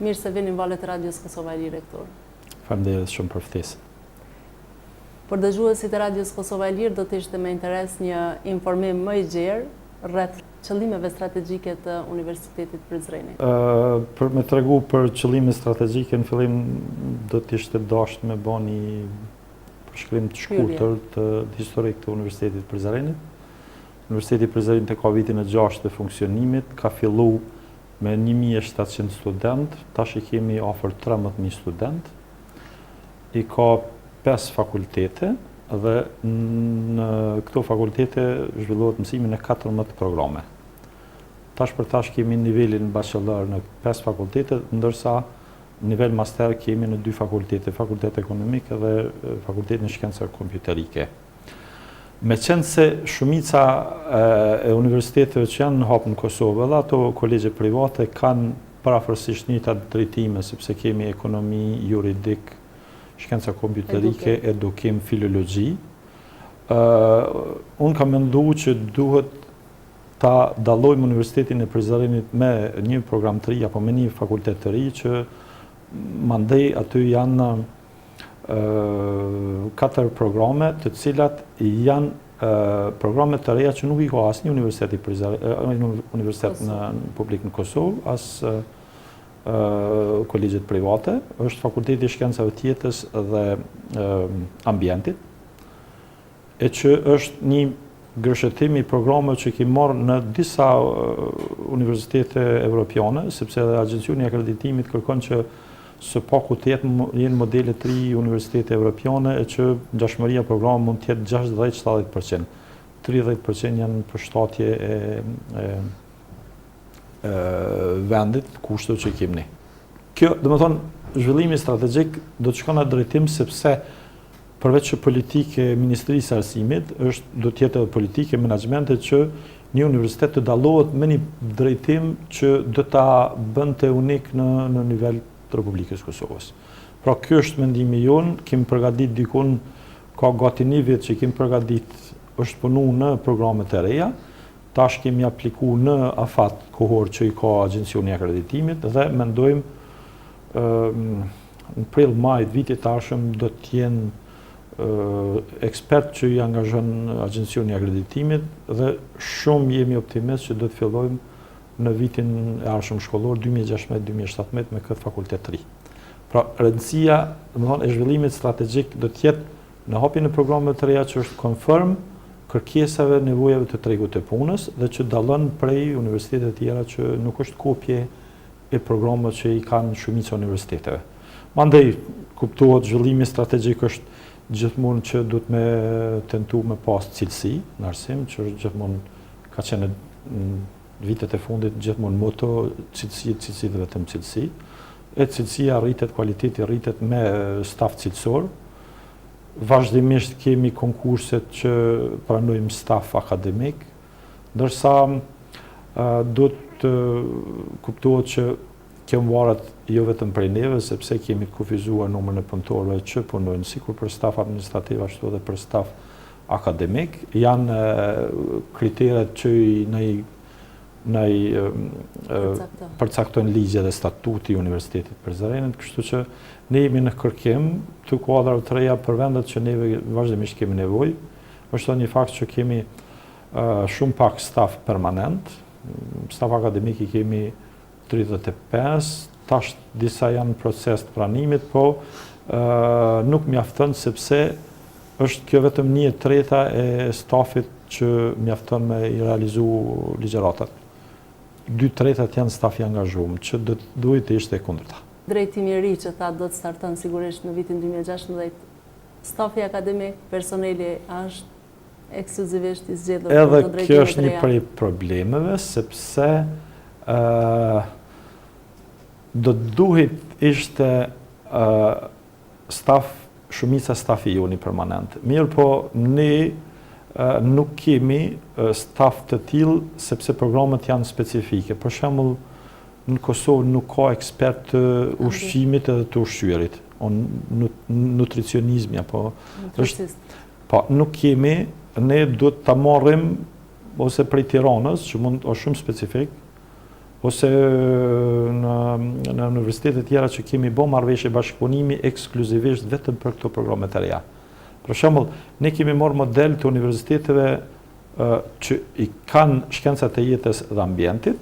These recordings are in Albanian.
Mirë se vini në valët e Radios Kosova e Lirë këtu. Faleminderit shumë për ftesën. Për dëgjuesit e Radios Kosova e Lirë do të ishte me interes një informim më i gjerë rreth qëllimeve strategjike të Universitetit Prizreni. Për me tregu për qëllime strategjike, në fillim do të ishte dashur me bë një përshkrim të shkurtër të historik të Universitetit Prizrenit. Universiteti Prizrenit ka vitin e 6 të funksionimit, ka fillu me 1700 student, tash i kemi afër 13.000 student. I ka 5 fakultete dhe në këto fakultete zhvillohet mësimi në 14 programe. Tash për tash kemi nivelin bachelor në 5 fakultete, ndërsa nivel master kemi në 2 fakultete, fakultet ekonomik dhe fakultetin e shkencave kompjuterike. Me qenë se shumica e universiteteve që janë në hap në Kosovë, dhe ato kolegje private kanë parafërsisht njëjta drejtime, sepse kemi ekonomi, juridik, shkenca kompjuterike, edukim, filologji. Unë kam menduar që duhet ta dallojmë Universitetin e Prizrenit me një program të ri apo me një fakultet të ri që mandej aty janë 4 programe të cilat janë programe të reja që nuk i ka asnjë universitet në publik në Kosovë, as kolegjet private, është Fakulteti i Shkencave të Jetës dhe Ambientit, e që është një gërshëtim i programeve që kemi marrë në disa universitete evropiane, sepse edhe Agjencioni i Akreditimit kërkon që së paku të jenë modele të ri universitete evropiane, e që ngjashmëria e programeve mund të jetë 60-70%. 30% janë përshtatje e vendit, kushtet që kemi ne. Kjo, domethënë, zhvillimi strategjik do të shkon në drejtim sepse përveç që politike e Ministrisë së Arsimit, do të jetë edhe politike menaxhmentit që një universitet të dallohet me një drejtim që do ta bënte unik në nivel të Republikës Kosovës. Pra ky është mendimi jonë, kemi përgatit dikun, ka gati një vit që kemi përgatit, është punu në programet e reja, tash kemi apliku në afat kohor që i ka Agjencioni i Akreditimit dhe mendojmë në prill maj të vitit tashëm do të jenë ekspert që i angazhon Agjencioni i Akreditimit dhe shumë jemi optimist që do të fillojmë në vitin e ardhshëm shkollor 2016-2017 me këtë fakultet të ri. Pra, rëndësia e zhvillimit strategjik do të jetë në hapjen e programeve të reja që është konform kërkesave, nevojave të tregut të punës dhe që dallon prej universiteteve të tjera që nuk është kopje e programeve që i kanë shumica universiteteve. Mandej kuptohet zhvillimi strategjik është gjithmonë që duhet me tentu me pas cilësi në arsim, që është gjithmonë ka qenë vitet e fundit gjithmonë moto cilësi dhe vetëm cilësi. E cilësia rritet, kualiteti rritet me staf cilësor. Vazhdimisht kemi konkurset që pranojmë staf akademik, ndërsa do të kuptohet që kjo varet jo vetëm prej neve, sepse kemi të kufizuar numrin e punëtorëve që punojnë sikur për staf administrativ ashtu edhe për staf akademik. Janë kriteret që përcaktojnë ligje dhe statuti i Universitetit Prizrenit, kështu që ne jemi në kërkim të kuadrave të reja për vendet që neve vazhdimisht kemi nevojë. Është një fakt që kemi shumë pak staf permanent, staf akademik i kemi 35, tash disa janë në proces të pranimit, po nuk mjafton sepse është kjo vetëm 1/3 e stafit që mjafton me i realizu ligjëratat. 2/3 janë staf i angazhuar, që duhet të ishte e kundërta. Drejtimi i ri që tha do të starton sigurisht në vitin 2016, stafi akademik, personeli është ekskluzivisht i zgjedhur për të drejtimet e reja. Edhe kjo është një prej problemeve, sepse do duhet ishte shumica stafi joni permanent. Mirë po, ne nuk kemi staf të tillë sepse programet janë specifike. Për shembull, në Kosovë nuk ka ekspert të ushqimit edhe të ushqyerit, nutricionizmi apo po nuk kemi, ne duhet ta marrim ose prej Tiranës, që mund është shumë specifik, ose në universitetet tjera që kemi bo marrëveshje bashkëpunimi ekskluzivisht vetëm për këto programe të reja. Për shembull, ne kemi marrë model të universiteteve që i kanë shkencat e jetës dhe ambientit,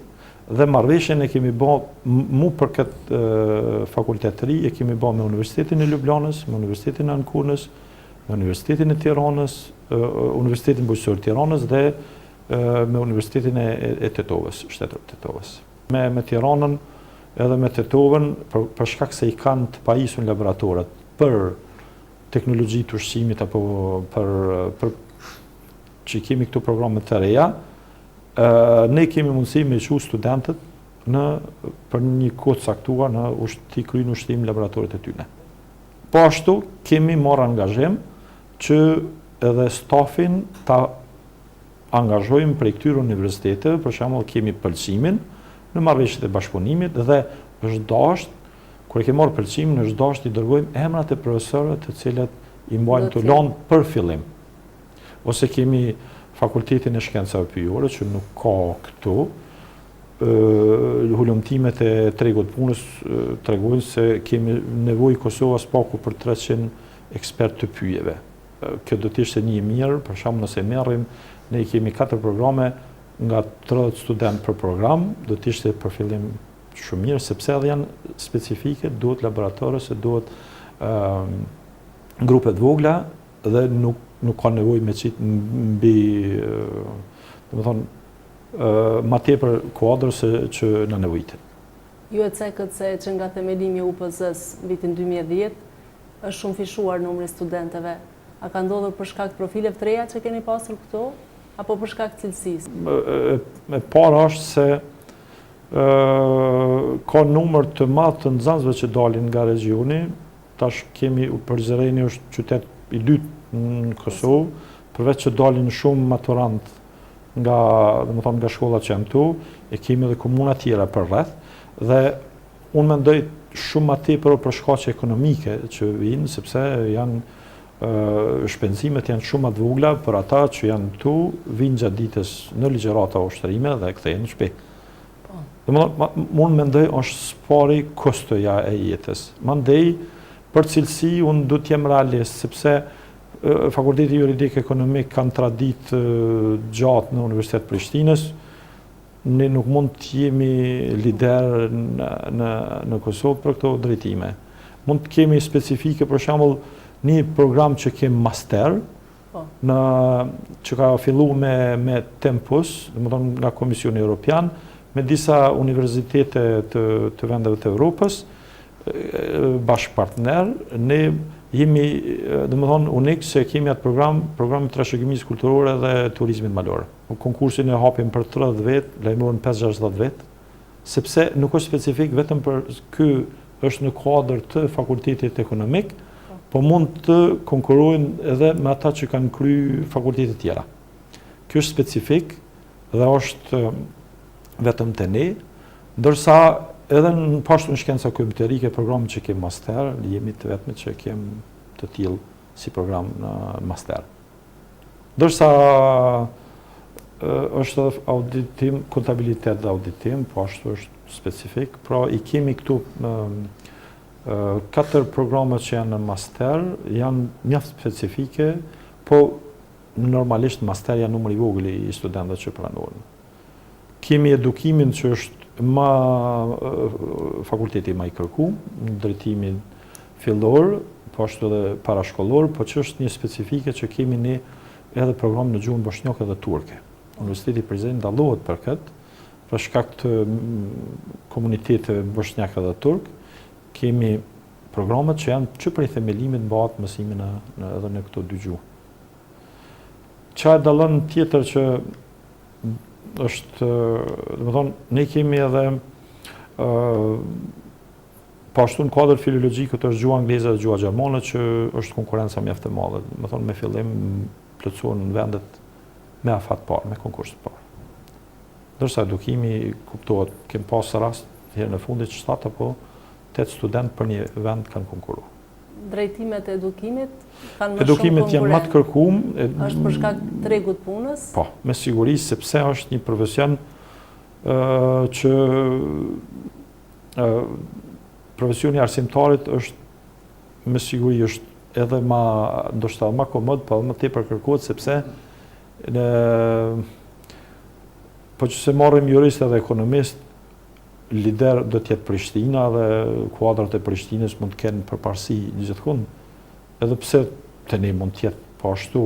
dhe marrëveshjen e kemi bo mu për këtë fakultet të ri, e kemi bo me Universitetin e Ljubljanës, me Universitetin e Ankurës, me Universitetin e Tiranës, Universitetin Bujqësor Tiranës dhe me Universitetin e Tetovës, shtetër Tetovës. Me Tiranën edhe me Tetovën, për shkak se i kanë të pajisur laboratorat për teknologji të ushqimit apo për që kemi këtu programe të reja, ne kemi mundësi me çu studentët për një kohë caktuar t'i kryejnë ushtim laboratorit e tyre. Po ashtu kemi marrë angazhim që edhe stafin ta angazhojmë prej këtyre universiteteve, për shembull kemi pëlqimin në marrëveshjet e bashkëpunimit dhe është dashur, kur e kemi marrë pëlqimin, është dashur t'i dërgojmë emrat e profesorëve të cilët i mbajnë të lënë për fillim. Ose kemi Fakultetin e Shkencave Pyjore, që nuk ka këtu, hulumtimet e tregut punës tregojnë se kemi nevojë Kosova spaku për 300 ekspert të pyjeve. Kjo do të ishte një mirë, për shembull nëse merrim, ne kemi 4 programe nga 30 student për program, do të ishte për fillim shumë mirë, sepse edhe janë specifike, duhet laboratore, se duhet grupe të vogla dhe nuk ka nevojë me qitë mbi, ma tepër kuadrë që në nevojitin. Ju e cekët se që nga themelimi i UPZ-s vitin 2010 është shumë fishuar numri studenteve. A ka ndodhur për shkak të profileve të reja që keni pasur këto, apo për shkak të cilësisë? Me para është se ka numër të madh të nxënësve që dalin nga regioni. Tash kemi Përzëreni është qytet i dytë në Kosovë, përveç që dalin shumë maturant nga shkollat që janë tu, e kemi edhe komuna tjera për rreth, dhe unë mendoj shumë ma tepër për shkaqe ekonomike që vinë, sepse shpenzimet janë shumë më të vogla për ata që janë tu, vinë gjatë ditës në ligjërata ushtrime dhe kthehen në shtëpi. Unë mendoj është spari kostoja e jetës. Mandej, për cilësi, unë du t'jem realist, sepse Fakulteti Juridik Ekonomik kanë traditë gjatë në Universitet Prishtinës. Ne nuk mund t'jemi lider në Kosovë për këto drejtime. Mund t'kemi specifike, për shembull, një program që kemi master, që ka fillu me Tempus, nga Komisioni Europian, me disa universitete të vendeve të Evropës, bashkëpartner, ne jemi, unik se kemi atë program të trashëgimisë kulturore dhe turizmit malor. Konkursin e hapim për 30 vetë, lajmëron 5-60 vetë, sepse nuk është specifik vetëm për ky është në kuadër të fakultetit ekonomik, po mund të konkurojnë edhe me ata që kanë kry fakultetet tjera. Kjo është specifik dhe është vetëm të ne, ndërsa edhe në pashtu në shkenca kompjuterike, programi që kemë master, jemi të vetme që kemë të tillë si program në master. Ndërsa është auditim, kontabilitet dhe auditim, po ashtu është specifik, pra i kemi këtu 4 programet që janë në master, janë mjaft specifike, po normalisht master janë numri i vogël i studentëve që pranojnë. Kemi edukimin që është fakulteti ma i kërku, në drejtimin fillor, po ashtu edhe parashkollor, po që është një specifike që kemi ne edhe program në gjuhën bosnjake dhe turke. Universiteti Prizren dallohet për këtë, për shkak të komuniteteve bosnjake dhe turk, kemi programet që janë që prej themelimit bëhat mësimin edhe në këto dy gjuhë. Qa e dallon tjetër që është, ne kemi edhe pashtu në kuadër filologjik është gjuha angleze dhe gjuha gjermane që është konkurenca mjaft e madhe. Me fillim plotësohen në vendet me afat parë, me konkurs të parë. Ndërsa edukimi kuptohet, kemi pasur rast herë në fundit 7 apo 8 student për një vend kanë konkuruar. Drejtimet e edukimit kanë më shumë Edukimet janë më të kërkuar. Është për shkak të tregut punës? Po, me siguri, sepse është një profesion që profesioni i arsimtarit është me siguri është edhe ndoshta më komod, po më tepër kërkohet sepse po që se marrim jurist edhe ekonomist, lider do të jetë Prishtina dhe kuadrat e Prishtinës mund të kenë përparësi gjithkund. Edhe pse te ne mund të jetë po ashtu,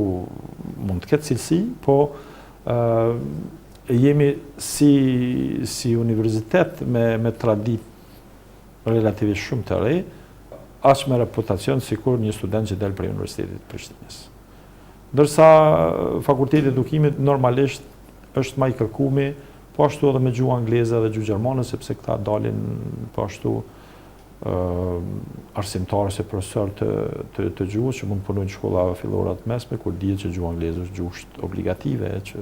mund të ketë cilësi, po jemi si universitet me traditë relativisht shumë të re, aq me reputacion sikur një student që del prej Universitetit të Prishtinës. Ndërsa Fakulteti i Edukimit normalisht është më i kërkuar, po ashtu edhe me gjuhë angleze dhe gjuhë gjermane, sepse këta dalin po ashtu arsimtarë ose profesor të gjuhës që mund të punojnë në shkolla fillore të mesme, kur dihet që gjuhë angleze është gjuhë obligative që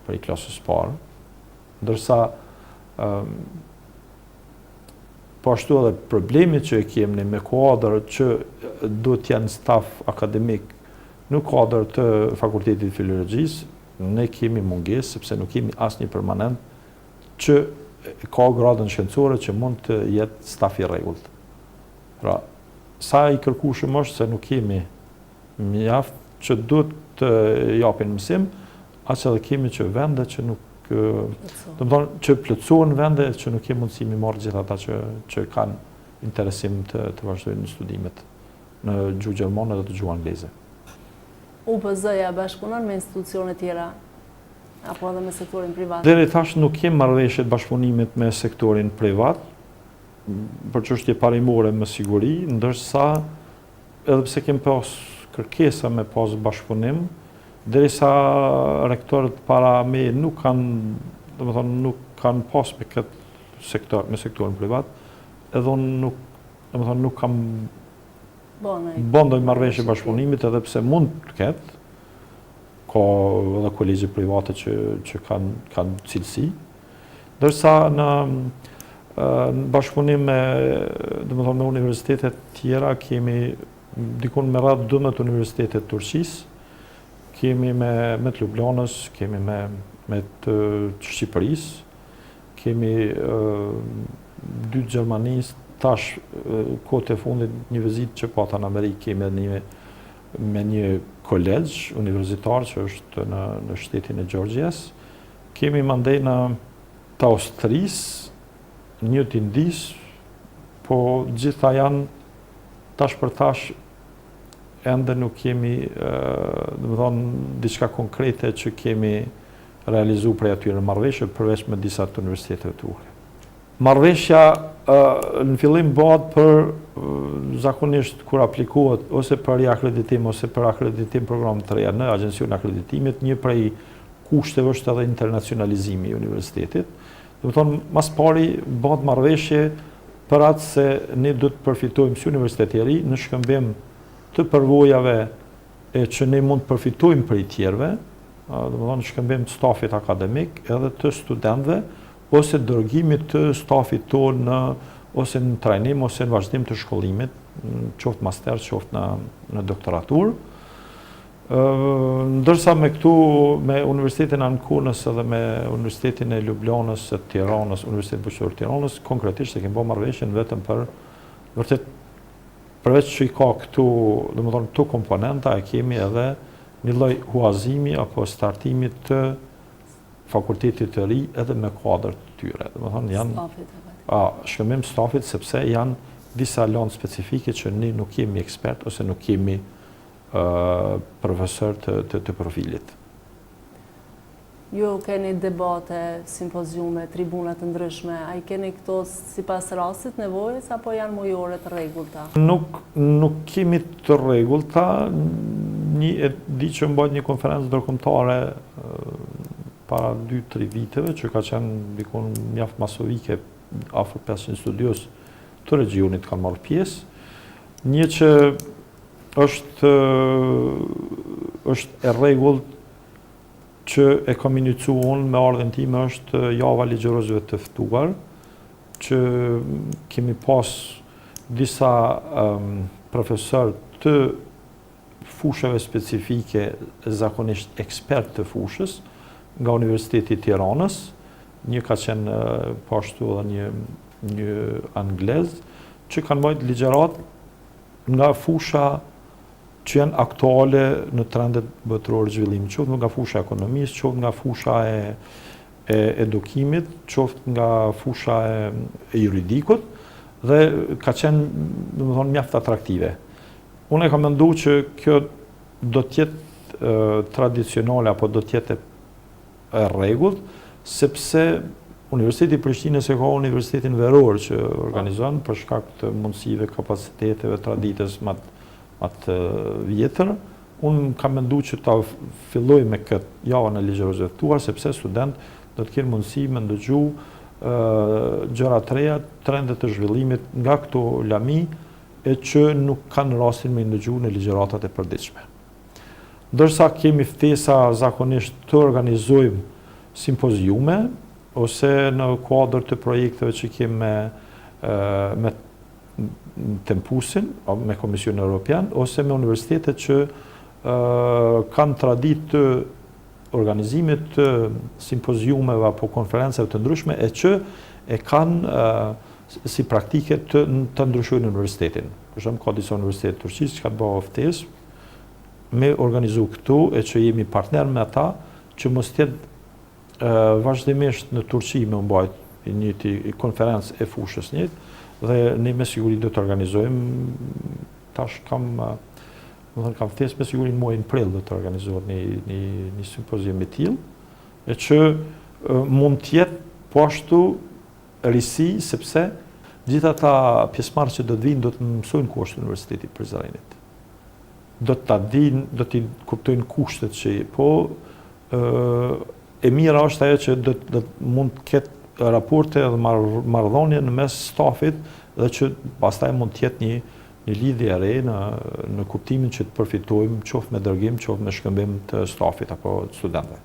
për i klasës parë. Ndërsa po ashtu edhe problemi që e kemi me kuadër që duhet të jenë staf akademik në kuadër të Fakultetit të Filologjisë, ne kemi mungesë sepse nuk kemi asnjë permanent që ka gradën shkencore që mund të jetë staf i rregullt. Pra, sa i kërkueshëm është se nuk kemi mjaft që duhet të japin mësim, aq edhe kemi që vende që nuk domethënë që plotësohen vende që nuk kemi mundësi mi marrë gjithë ata që kanë interesim të vazhdojnë në studimet në gjuhë gjermane dhe të gjuhë angleze. UPZ-ja bashkëpunon me institucione tjera apo edhe me sektorin privat? Deri tash nuk kemi marrëveshje të bashkëpunimit me sektorin privat, për çështje parimore me siguri, ndërsa edhe pse kemi pas kërkesa me pas bashkëpunim, derisa rektorët para me nuk kanë, domethënë nuk kanë pas me këtë sektor, me sektorin privat, edhe unë nuk kam bondoj marrëveshje bashkëpunimit, edhe pse mund të ketë, ka edhe kolegje private që kanë cilësi. Ndërsa në bashkëpunim me universitetet tjera, kemi dikun me radhë 12 universitetet të Turqisë, kemi me të Ljubljanës, kemi me të Shqipërisë, kemi 2 të Gjermanisë, tash kohët e fundit një vizitë që pata në Amerikë kemi me një kolegj universitar që është në shtetin e Georgias. Kemi mandej në të Austrisë, një të Indisë, po gjitha janë tash për tash ende nuk kemi diçka konkrete që kemi realizu prej atyre marrëveshje përveç me disa të universiteteve të uhre. Marrëveshja në fillim bëhet për zakonisht kur aplikohet ose për riakreditim ose për akreditim program të reja në Agjencion e Akreditimit, një prej kushteve është edhe internacionalizimi i universitetit. Do të thonë, mas pari bëhet marrëveshje për atë se ne do të përfitojmë si universitet i ri në shkëmbim të përvojave që ne mund të përfitojmë për i tjerve, do të thonë shkëmbim të stafit akademik edhe të studentëve, ose dërgimit të stafit tonë ose në trajnim ose në vazhdim të shkollimit, qoftë master, qoftë në doktoratur. Ndërsa me këtu, me Universitetin Ankonës edhe me Universitetin e Ljubljanës, Tiranës, Universitetin Bujqësor Tiranës, konkretisht e kemi bërë marrëveshjen vetëm për vërtet përveç që i ka këtu, domethënë këtu komponenta, e kemi edhe një lloj huazimi apo startimit të fakultetit të ri edhe me kuadër të tyre. Domethënë janë shkëmbim stafit sepse janë disa lanë specifike që ne nuk kemi ekspert ose nuk kemi profesor të profilit. Ju keni debate, simpoziume, tribuna të ndryshme, a i keni këto sipas rastit nevojës apo janë mujore të rregullta? Nuk kemi të rregullta, e di që mbajt një konferencë ndërkombëtare para 2-3 viteve, që ka qenë dikon mjaft masovike, afër 500 studios të regionit kanë marrë pjesë. Një që është e rregullt që e kam iniciuar unë me ardhen time është java ligjërosëve të ftuar, që kemi pas disa profesor të fushave specifike, zakonisht ekspert të fushës, nga Universiteti i Tiranës, një ka qenë po ashtu edhe një anglez, që kanë bajt ligjerat nga fusha që janë aktuale në trendet botërore zhvillimi, qoftë nga fusha e ekonomisë, qoftë nga fusha e edukimit, qoftë nga fusha e juridikut, dhe ka qenë, domethënë, mjaft atraktive. Unë e kam menduar që kjo do t'jetë tradicionale apo do t'jetë e rregullt, sepse Universiteti i Prishtinës e ka universitetin veror që organizon për shkak të mundësive, kapaciteteve, traditës më të vjetër. Unë kam menduar që ta filloj me këtë javën e ligjërozetuar, sepse student do të kenë mundësi me ndëgju gjëra të reja, trendet të zhvillimit nga këto lami, e që nuk kanë rastin me ndëgju në ligjëratat e përditshme. Ndërsa kemi ftesa zakonisht të organizojmë simpoziume, ose në kuadër të projekteve që kemi me Tempusin, me Komisionin Evropian, ose me universitetet që kanë traditë të organizimit të simpoziumeve apo konferenceve të ndryshme, e që e kanë si praktike të ndryshojnë universitetin. Për shembull, ka disa universitete turqisë që kanë bërë ftesë me organizu këtu, e që jemi partner me ata, që mos tjetë vazhdimisht në Turqi me mbajt një konferencë e fushës njëjtë, dhe ne me siguri do të organizojmë, tash kam ftesë me siguri në muajin prill do të organizohet një simpozium i tillë, e që mund të jetë po ashtu risi, sepse gjithë ata pjesëmarrës që do të vinë do të mësojnë ku është Universiteti i Prizrenit. Do t'i kuptojnë kushtet që po e mira është ajo që do mund të ketë raporte dhe marrëdhënie në mes stafit, dhe që pastaj mund të jetë një lidhje e re në kuptimin që të përfitojmë qoftë me dërgim, qoftë me shkëmbim të stafit apo të studentëve.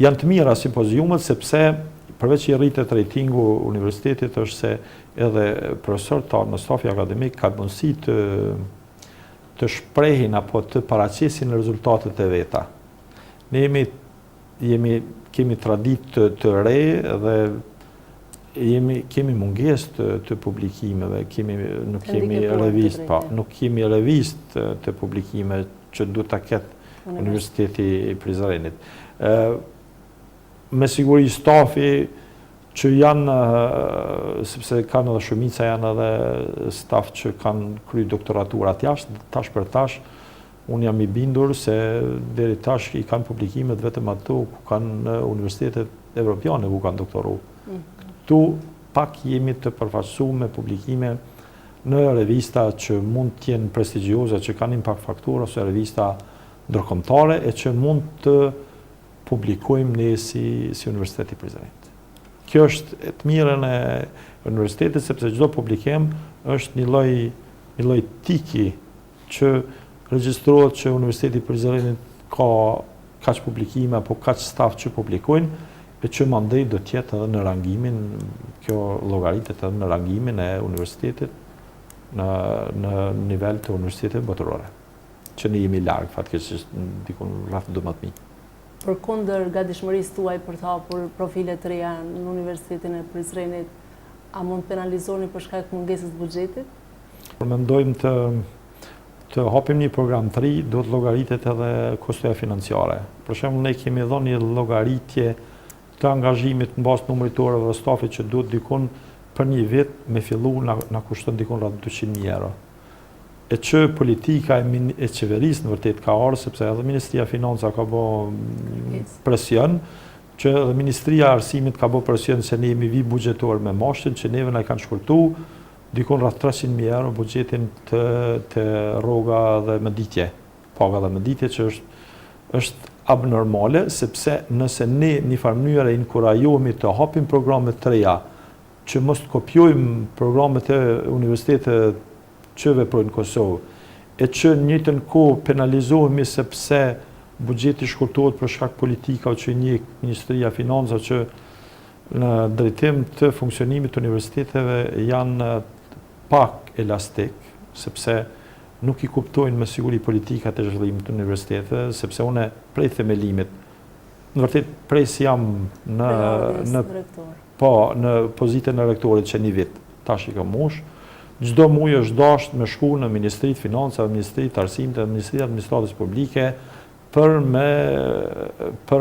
Janë të mira simpoziumet, sepse përveç që i rritet rejtingu universitetit, është se edhe profesorët në stafi akademik ka mundësi të shprehin apo të paraqesin rezultatet e veta. Ne kemi traditë të re dhe kemi mungesë të publikimeve, nuk kemi revistë të publikime që duhet ta ketë Universiteti i Prizrenit. Me siguri stafi që janë, sepse kanë edhe shumica, janë edhe staf që kanë kry doktoraturat jashtë, tash për tash, unë jam i bindur se deri tash i kanë publikimet vetëm ato ku kanë universitetet evropiane ku kanë doktoru. Këtu pak jemi të përfaqësuar me publikime në revista që mund të jenë prestigjioze, që kanë impact faktor, ose revista ndërkombëtare, e që mund të publikojmë ne si Universiteti i Prizrenit. Kjo është e të mirën e universitetit, sepse çdo publikim është një lloj tiki që regjistrohet që Universiteti i Prizrenit ka kaq publikime apo kaq staf që publikojnë, e që mandej do të jetë edhe në rangimin, kjo llogaritet edhe në rangimin e universitetit në nivel të universitetit botërore, që ne jemi larg fatkeqësisht dikun rreth 12.000. Përkundër gatishmërisë tuaj për të hapur profile të reja në Universitetin e Prizrenit, a mund penalizoni për shkak të mungesës buxhetit? Mendojmë të hapim një program të ri, do të llogaritet edhe kostoja financiare. Për shembull, ne kemi dhënë një llogaritje të angazhimit në bazë numrit të orëve të stafit që duhet dikun për një vit me fillu na kushton dikun rreth 200.000 euro. E që politika e qeverisë në vërtet ka ardhur, sepse edhe Ministria e Financave ka bërë presion, që edhe Ministria e Arsimit ka bërë presion se ne jemi vi buxhetor me mashtin, që neve na kanë shkurtuar dikun rreth 300.000 euro buxhetin të rroga dhe mëditje, paga dhe mëditje, që është abnormale, sepse nëse ne një farë mënyrë inkurajohemi të hapim programe të reja, që mos të kopjojmë programet e universitetet që veprojnë në Kosovë, e që në njëjtën kohë penalizohemi sepse buxheti shkurtohet për shkak politikave që njeh Ministria e Financave, që në drejtim të funksionimit të universiteteve janë pak elastik, sepse nuk i kuptojnë me siguri politikat e zhvillimit të universiteteve, sepse une prej themelimit në vërtet prej si jam në pozitën e rektorit që një vit, tash i kam mush, çdo muaj është dashur me shku në Ministritë e Financave, Ministritë e Arsimit dhe Ministritë e Administratës Publike për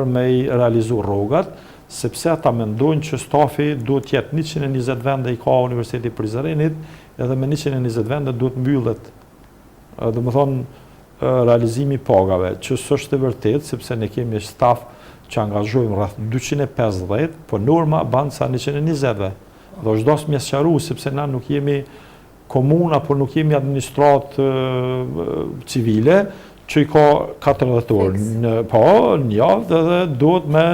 me i realizu rrogat, sepse ata mendojnë që stafi duhet jetë 120 vende i ka Universiteti i Prizrenit, edhe me 120 vende duhet mbyllet. Do më thonë, realizimi pagave, që s'është e vërtet, sepse ne kemi staf që angazhojmë rreth 250, po norma ban sa 120-ve. Dhe është dos mjes qaru, sepse na nuk jemi komuna, por nuk jemi administratë civile, që i ka 40 orë. Po, një javë dhe duhet me,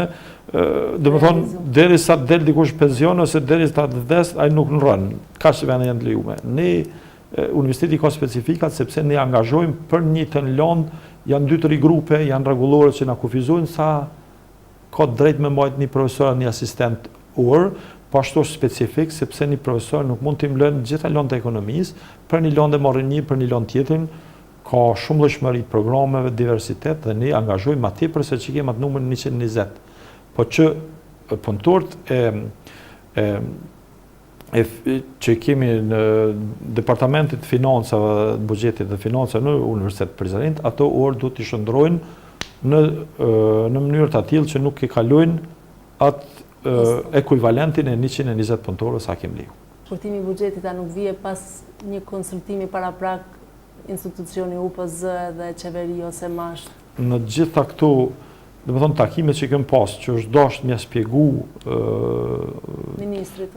dhe më thonë, deri sa të del dikush pension, ose deri sa të vdes, ai nuk në rënë, ka që vene janë të lejume. Ne, Universiteti ka specifikat, sepse ne angazhojmë për një të në Londë, janë 2-3 grupe, janë regulore që na kufizojnë sa ka drejt me mbajt një profesor, një asistent orë, po ashtu është specifik, sepse një profesor nuk mund të im lënë gjitha lëndë të ekonomisë, për një lëndë e marrë një, për një lëndë tjetën, ka shumë lëshmëri programeve, diversitet, dhe ne angazhojmë aty përse që kemë atë numër 120. Po që punëtorët që kemi në Departamentit Financave, Buxhetit dhe Financave në Universitet Prizren, ato orë du t'i shëndrojnë në mënyrë të atillë që nuk i kalojnë atë ekuivalentin e 120 punëtorëve sa kemi liu. Shpërtimi i buxhetit a nuk vije pas një konsultimi paraprak institucioni UPZ dhe qeveri ose masht? Në gjitha këtu, dhe më thonë takime që kemë pas, që është dashtë mja spjegu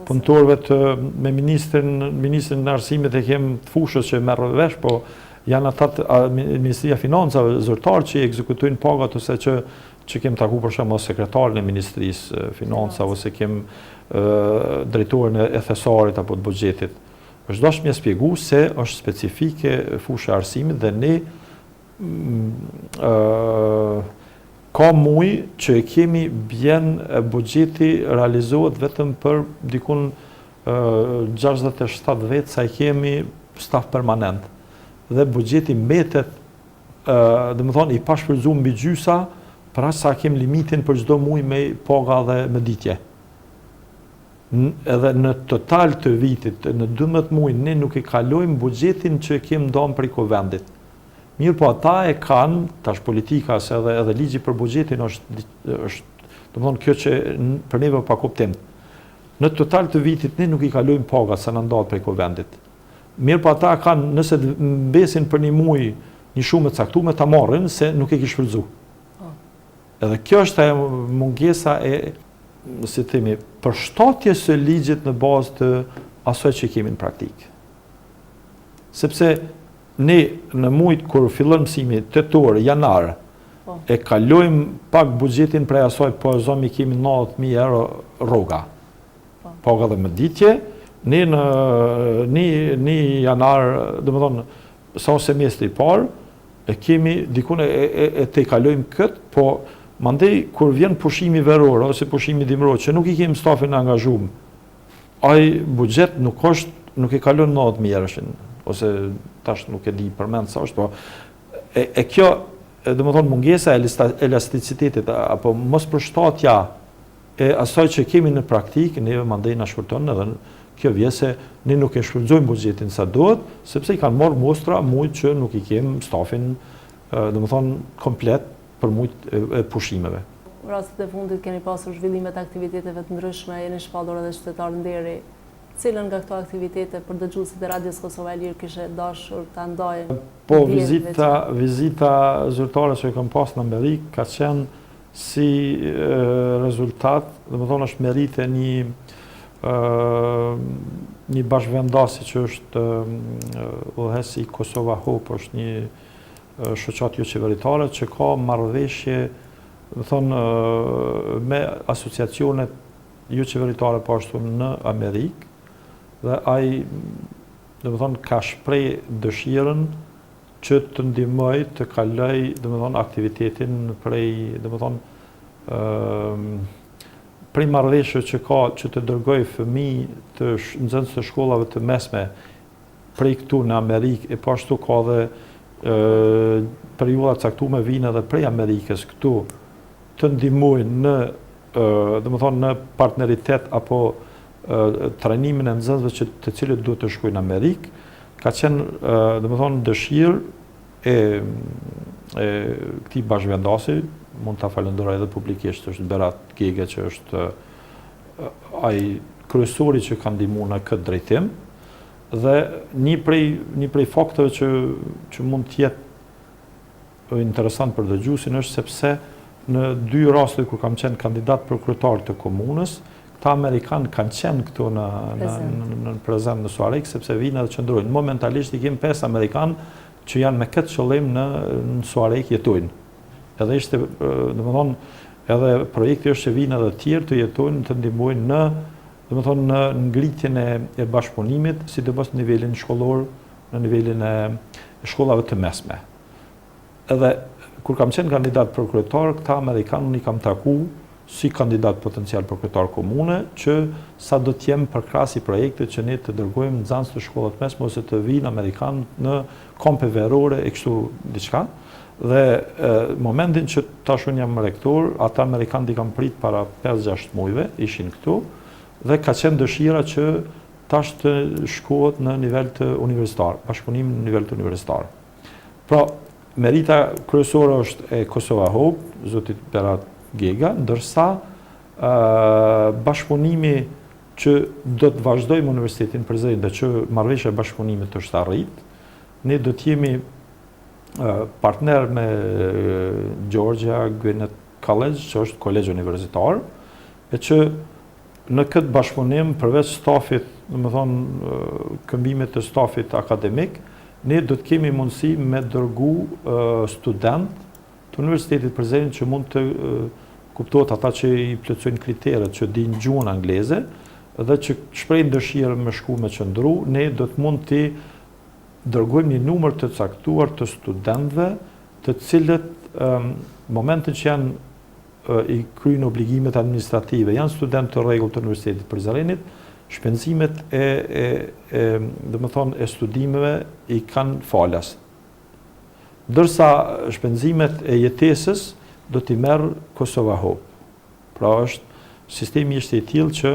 punëtorëve me Ministrin në Arsimit e kemë të fushës që merë vesh, po janë atat Ministria Financave zyrtarë që i ekzekutojnë pagat, ose që kemë taku për shumë sekretarën e Ministrisë Financave, ose kemë drejtorën e thesarit apo të buxhetit. Është dashtë mja spjegu se është specifike fushë arsimit dhe ne ka muj që e kemi bjen buxheti realizohet vetëm për dikun 67 vetë sa e kemi staf permanent. Dhe buxheti mbetet, dhe më thonë, i pashfrytzuar mbi gjysa, për aq sa kemi limitin për çdo muj me paga dhe me ditje. Edhe në total të vitit, në 12 muaj, ne nuk i kalojmë buxhetin që kemi ndonë për i kovendit. Mirë po ata e kanë, tash politika, se edhe ligji për buxhetin është, do më thonë, kjo që për neve pa kuptim. Në total të vitit, ne nuk i kalojmë pagat sa në ndatë për i kovendit. Mirë po ata kanë, nëse mbesin për një muaj, një shumë të caktuar, ta marrin se nuk e kish shfrytzu. Edhe kjo është e mungesa si themi, përshtatje së ligjit në bazë të asoj që kemi në praktikë. Sepse ne në mujt kur fillon mësimi tetor, janar, e kalojmë pak buxhetin prej asoj, po zomi kemi 90.000 euro rroga. Paga dhe më ditje, ne në një janar, dhe më thonë, sa semestri parë, e kemi dikun e te kalojmë këtë, po mandej, kur vjen pushimi veror, ose pushimi dimror, që nuk i kemi stafin angazhum, ai buxhet nuk i kalon 90.000 euroshin, ose tash nuk e di përmend sa është, po e kjo, dhe më thonë, mungesa e elasticitetit, apo mos përshtatja e asaj që kemi në praktikë, neve mandej na shkurton, edhe kjo vje se ne nuk e shfrytëzojmë buxhetin sa duhet, sepse i kanë marrë mostra mujt që nuk i kemi stafin, dhe më thonë, komplet, për mujt e pushimeve. Rastet e fundit keni pasur zhvillimet aktiviteteve të ndryshme, jeni shpallur edhe qytetar nderi. Cilën nga këto aktivitete për dëgjuesit e Radios Kosova e Lirë kishe dashur ta ndajë? Po, vizita zyrtare që e kam pas në Amerikë ka qenë si rezultat, dhe më thonë është merite një bashkëvendasi që është udhëhesi Kosova Hope, është një shoqat jo qeveritare që ka marrëveshje, dhe thonë, me asociacionet jo qeveritare po ashtu në Amerikë, dhe ai, dhe më thonë, ka shprej dëshirën që të ndihmoj të kaloj, dhe më thonë, aktivitetin prej, dhe më thonë, prej marrëveshje që ka që të dërgoj fëmijë të nxënës të shkollave të mesme prej këtu në Amerikë, e po ashtu ka dhe periudha caktuar vinë edhe prej Amerikës këtu të ndihmojnë në domethënë në partneritet apo trajnimin e nxënësve që të cilët duhet të shkojnë në Amerikë, ka qenë domethënë dëshirë e këtij bashkëvendasi, mund ta falenderoj edhe publikisht, është Berat Gege që është ai kryesori që ka ndihmuar në këtë drejtim. Dhe një prej fakteve që mund të jetë interesant për dëgjuesin është sepse në 2 raste kur kam qenë kandidat për kryetar të komunës, këta Amerikanë kanë qenë këtu në prezent në Suarek, sepse vinë edhe qëndrojnë. Momentalisht i kemi 5 Amerikanë që janë me këtë qëllim në Suarek jetojnë. Edhe ishte, domethënë, edhe projekti është që vinë edhe të tjerë të jetojnë, të ndihmojnë në ngritjen e bashkëpunimit, sidomos në nivelin shkollor, në nivelin e shkollave të mesme. Edhe kur kam qenë kandidat për kryetar, këta Amerikanë i kam taku si kandidat potencial për kryetar komune, që sa do të jem përkrahas i projektit që ne të dërgojmë nxënës të shkollat mesme ose të vinë Amerikanë në kompe verore e kështu diçka. Dhe momentin që tash unë jam rektor, ata Amerikanë i kam prit para 5-6 muajve, ishin këtu, dhe ka qenë dëshira që tash të shkohet në nivel të universitar, bashkëpunim në nivel të universitar. Pra, merita kryesore është e Kosova Hope, zotit Berat Gega, ndërsa bashkëpunimi që do të vazhdojmë Universitetin Prizren dhe që marrëveshja e bashkëpunimit është arrit, ne do të jemi partner me Georgia Gwinnett College, që është kolegj universitar, e që në këtë bashkëpunim, përveç stafit, domethënë këmbimit të stafit akademik, ne do të kemi mundësi me dërgu student të Universitetit Prizren që mund të kuptohet ata që i plotësojnë kriteret, që dinë gjuhën angleze dhe që shprehin dëshirë me shku me qëndru, ne do të mund të dërgojmë një numër të caktuar të studentëve, të cilët momentin që janë i kryen obligimet administrative, janë studentë të rregullt të Universitetit Prizrenit, shpenzimet e studimeve i kanë falas. Ndërsa shpenzimet e jetesës do t'i merr Kosova Hope. Pra sistemi ishte i tillë që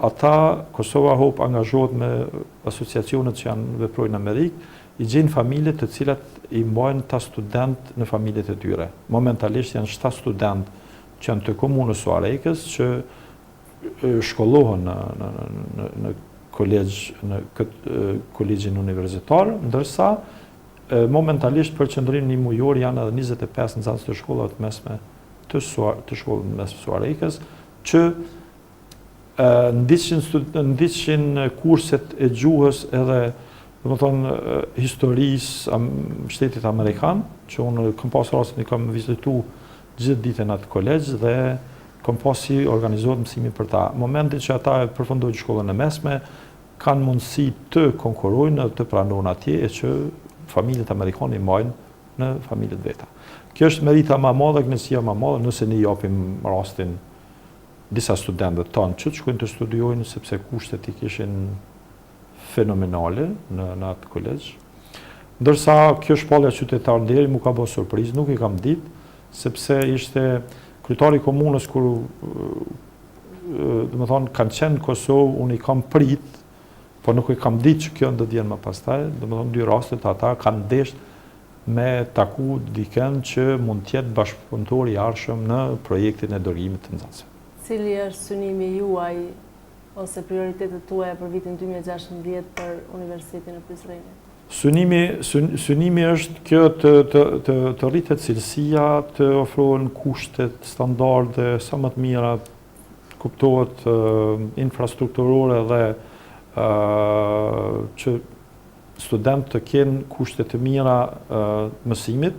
ata Kosova Hope angazhohet me asociacionet që janë veprojnë në Amerikë, i gjenë familje të cilat i mbajnë ta student në familjet e tyre. Momentalisht janë 7 student që janë të komunës Suarekës që shkollohen në kolegj, në këtë kolegjin universitar, ndërsa momentalisht për qëndrim një mujor janë edhe 25 nxënës të shkollave të mesme të shkollës mesme Suarekës që ndiqin kurset e gjuhës edhe domethënë historisë shtetit amerikan, që unë kam pas rastin i kam vizitu gjithë ditën atë kolegj dhe kam pas si organizohet mësimi për ta. Momentin që ata e përfundojnë shkollën e mesme, kanë mundësi të konkurrojnë dhe të pranojnë atje e që familjet amerikane i majnë në familjet veta. Kjo është merita më e madhe, kënaqësia më e madhe nëse ne japim rastin disa studentëve tanë që shkojnë të studiojnë sepse kushtet i kishin fenomenale në atë kolegj. Ndërsa kjo shpallja qytetar nderi mu ka bërë surprizë, nuk i kam ditë, sepse ishte kryetari i komunës kur domethënë kanë qenë Kosovë, unë i kam prit, po nuk i kam ditë që kjo do të jenë më pastaj, domethënë 2 rastet ata kanë deshur me taku dikën që mund të jetë bashkëpunëtor i arshëm në projektin e dërgimit të nxënësve. Cili është synimi juaj ose prioritetet tuaja për vitin 2016 për Universitetin e Prizrenit? Synimi është kjo të rritet cilësia, të ofrohen kushtet, standarde, sa më të mira, kuptohet infrastrukturore dhe që student të kenë kushtet të mira mësimit,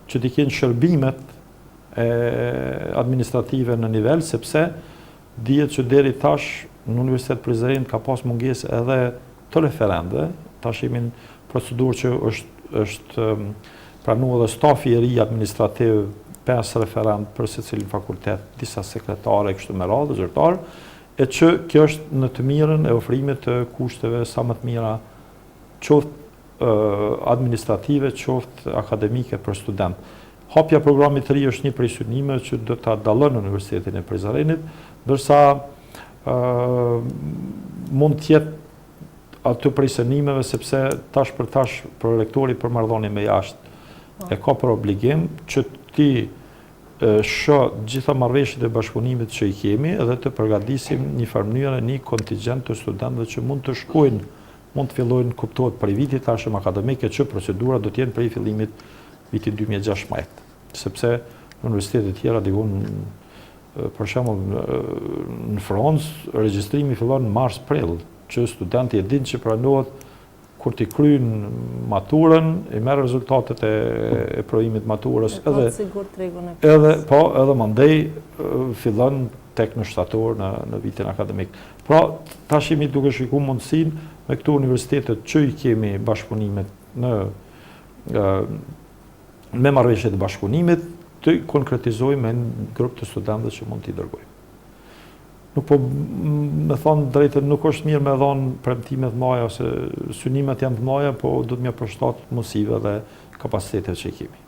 që të kenë shërbimet administrative në nivel, sepse dihet që deri tash në Universitet Prizren ka pas mungesë edhe të referendëve, tash jemi në procedurë që është pranuar dhe stafi i ri administrativ 5 referent për secilin fakultet, disa sekretare kështu me radhë, zyrtar, e që kjo është në të mirën e ofrimit të kushteve sa më të mira, qoftë administrative, qoftë akademike për student. Hapja e programit të ri është një prej synimeve që do ta dallon Universitetin e Prizrenit, ndërsa mund të jetë aty prej synimeve sepse tash për tash për rektori për marrëdhënie me jashtë e ka për obligim që ti shoh gjitha marrëveshjet e bashkëpunimit që i kemi dhe të përgatisim një farë mënyrë një kontingjent të studentëve që mund të shkojnë, mund të fillojnë kuptohet prej vitit tashëm akademike që procedura do të jenë prej fillimit vitit 2016. Sepse në universitetet tjera digun për shembull në Francë regjistrimi fillon në mars-prill, që studenti e din që pranohet kur t'i kryen maturën, i merr rezultatet e provimit maturës edhe mandej fillon tek në shtator në vitin akademik. Pra, tash jemi duke shikuar mundësinë me këto universitetet që i kemi bashkëpunimet me marrëveshjet e bashkëpunimit të konkretizojmë me një grup të studentëve që mund t'i dërgojmë. Nuk po, me thonë drejtën, nuk është mirë me dhonë premtimet mëdha ose synimet janë të mëdha, po do të më përshtat mundësive dhe kapacitetet që i kemi.